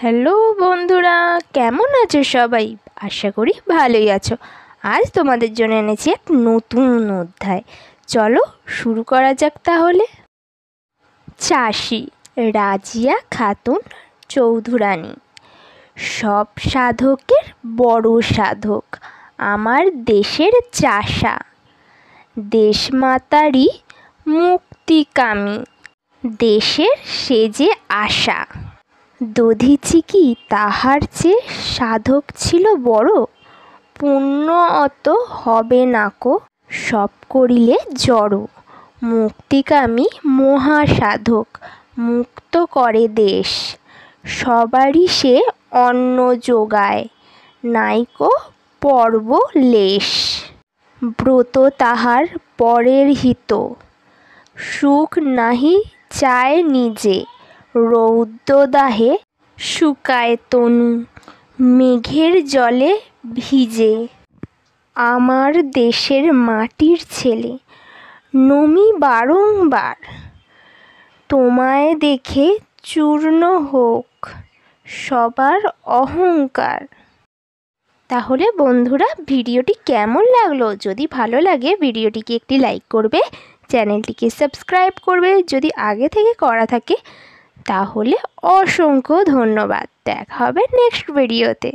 Hello বন্ধুরা, কেমন আছো সবাই? আশা করি ভালোই আছো। আজ তোমাদের জন্য এনেছি এক নতুন অধ্যায়। চলো শুরু করা যাক তাহলে। চাষি রাজিয়া খাতুন চৌধুরানী। সব সাধকের বড় সাধক আমার দেশের চাষা। দেশমাতারই মুক্তিকামী, দেশের সেজে আশা। দধিচি কি তাহার চেয়ে সাধক ছিল বড়? পুণ্য অত হবে নাকো, সব করিলে জড়। মুক্তিকামী মহাসাধক, মুক্ত করে দেশ। সবারই সে অন্ন যোগায়, নাইকো পর্ব লেশ। ব্রত তাহার পরের হিত, সুখ নাহি চায় নিজে। রৌদ্রদাহে শুকায় তনু, মেঘের জলে ভিজে। আমার দেশের মাটির ছেলে নমি বারংবার, তোমায় দেখে চূর্ণ হোক সবার অহংকার। তাহলে বন্ধুরা, ভিডিওটি কেমন লাগলো? যদি ভালো লাগে ভিডিওটিকে একটি লাইক করবে, চ্যানেলটিকে সাবস্ক্রাইব করবে যদি আগে থেকে করা থাকে। তাহলে অসংখ্য ধন্যবাদ। দেখা হবে নেক্সট ভিডিওতে।